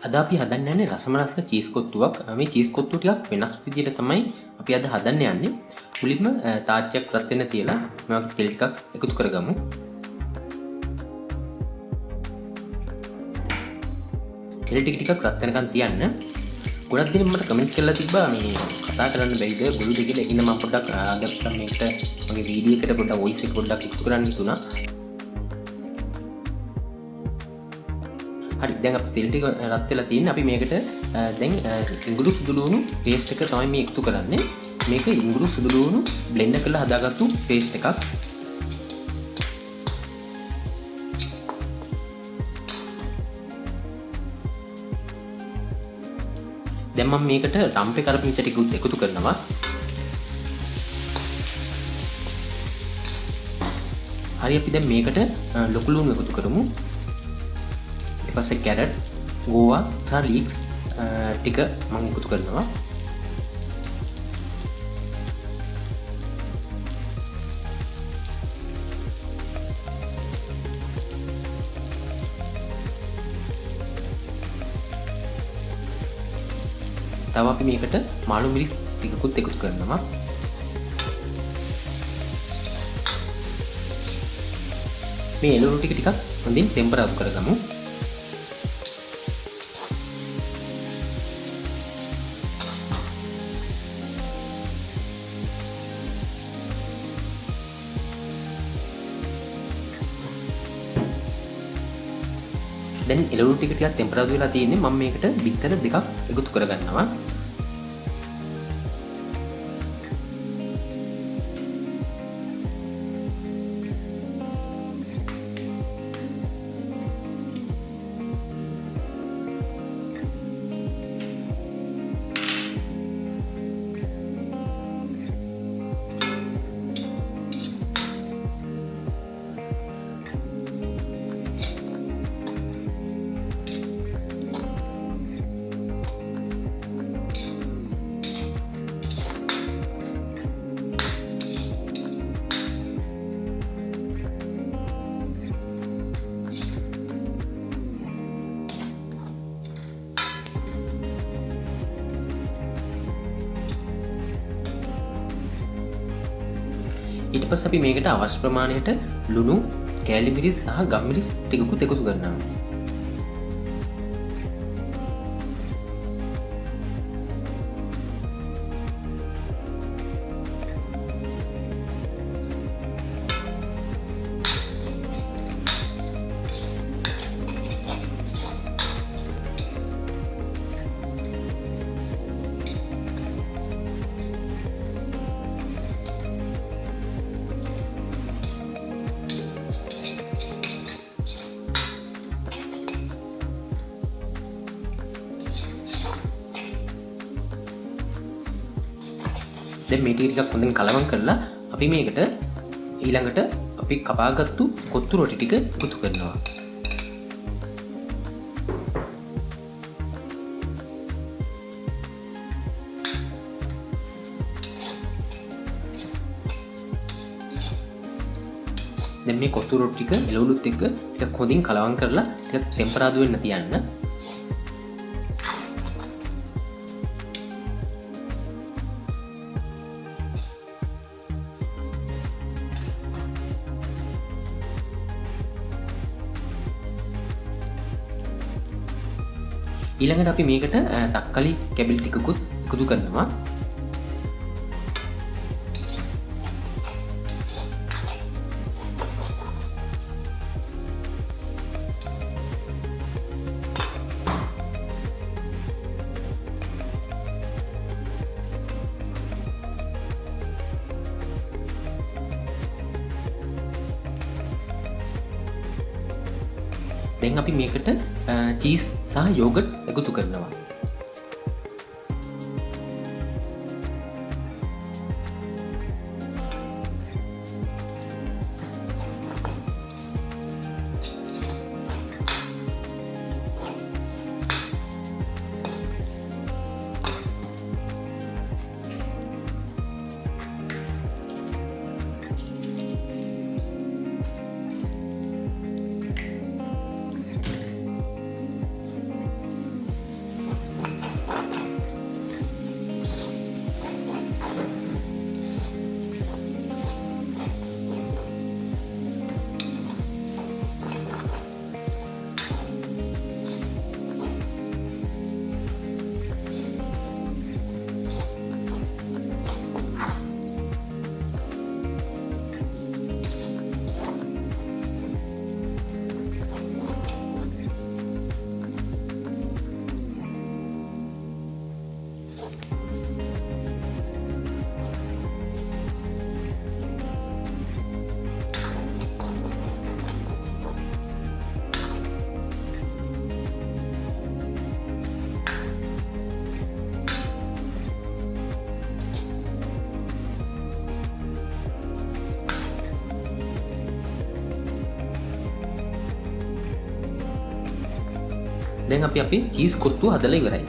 අද අපි හදන්න යන්නේ රසමනස්ක චීස් කොත්තුවක්. මේ චීස් කොත්තුව ටිකක් වෙනස් විදිහට තමයි අපි අද හදන්න යන්නේ. මුලින්ම තාච්චයක් රත් වෙන්න තියලා මේ වගේ තෙල් ටිකක් එකතු කරගමු. තෙල් ටිකක් රත් වෙනකන් තියන්න. ගොඩක් දෙනෙක් මට කමෙන්ට් කරලා තිබ්බා මේ කතා කරන්න බැයිද ගොළුද කියලා. ඒකින්ද මම පොඩ්ඩක් අද මේකට මගේ වීඩියෝ එකට පොඩ්ඩක් වොයිස් එක පොඩ්ඩක් එකතු කරන්න හිතුණා. හරි, දැන් අපි තෙල් ටික රත් වෙලා තියෙන්නේ. අපි මේකට දැන් ඉඟුරු සුදුලුණු පේස්ට් එක තමයි මේ එකතු කරන්නේ. මේක ඉඟුරු සුදුලුණු බ්ලෙන්ඩ් කරලා හදාගත්තු පේස්ට් එකක්. දැන් මම මේකට රම්පේ කරපිංච ටික එකතු කරනවා. හරි, අපි දැන් මේකට ලොකු ලුණු එකතු කරමු. ඊට පස්සේ කැරට්, ගෝවා සහ ලීක්ස් ටික මම එකතු කරනවා. තව අපි මේකට මාළු මිරිස් ටිකකුත් එකතු කරනවා. මේ එළවලු ටික හොඳින් ටෙම්පරාදු කරගමු. දැන් එළවලු ටික ටිකක් ටෙම්පරාදු වෙලා තියෙන්නේ. මම මේකට බිත්තර දෙකක් එකතු කරගන්නවා. ඊට පස්සේ අපි මේකට අවශ්‍ය ප්‍රමාණයට ලුණු, කෑලි මිරිස් සහ ගම් මිරිස් ටිකකුත් එකතු කරනවා. දැන් මේ ටික හොඳින් කලවම් කරලා අපි මේකට ඊළඟට අපි කපාගත්තු කොත්තු රොටි ටික එකතු කරනවා. දැන් මේ කොත්තු රොටි ටික එළවලුත් එක්ක ටිකක් හොඳින් කලවම් කරලා ටිකක් ටෙම්පරාදු වෙන්න තියන්න. ඊළඟට අපි මේකට තක්කලි කැබිලි ටිකකුත් එකතු කරනවා. දැන් අපි මේකට චීස් සහ යෝගට් එකතු කරනවා. දැන් අපි අපේ චීස් කොත්තුව හදලා ඉවරයි.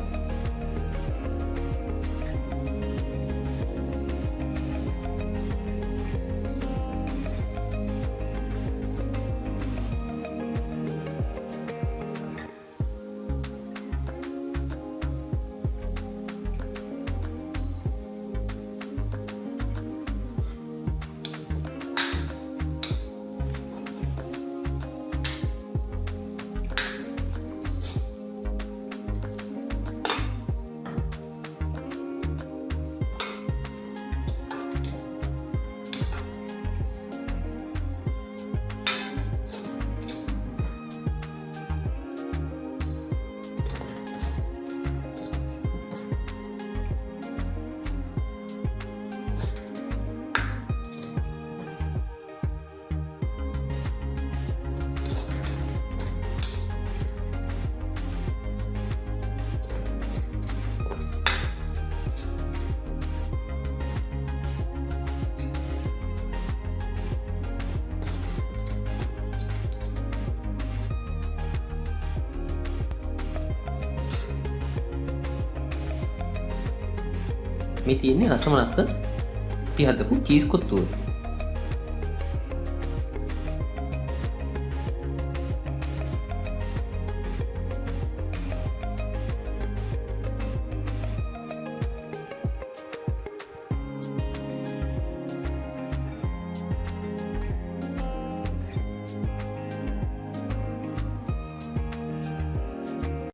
මේ තියෙන්නේ රසම රස අපි හදපු චීස් කොත්තුව.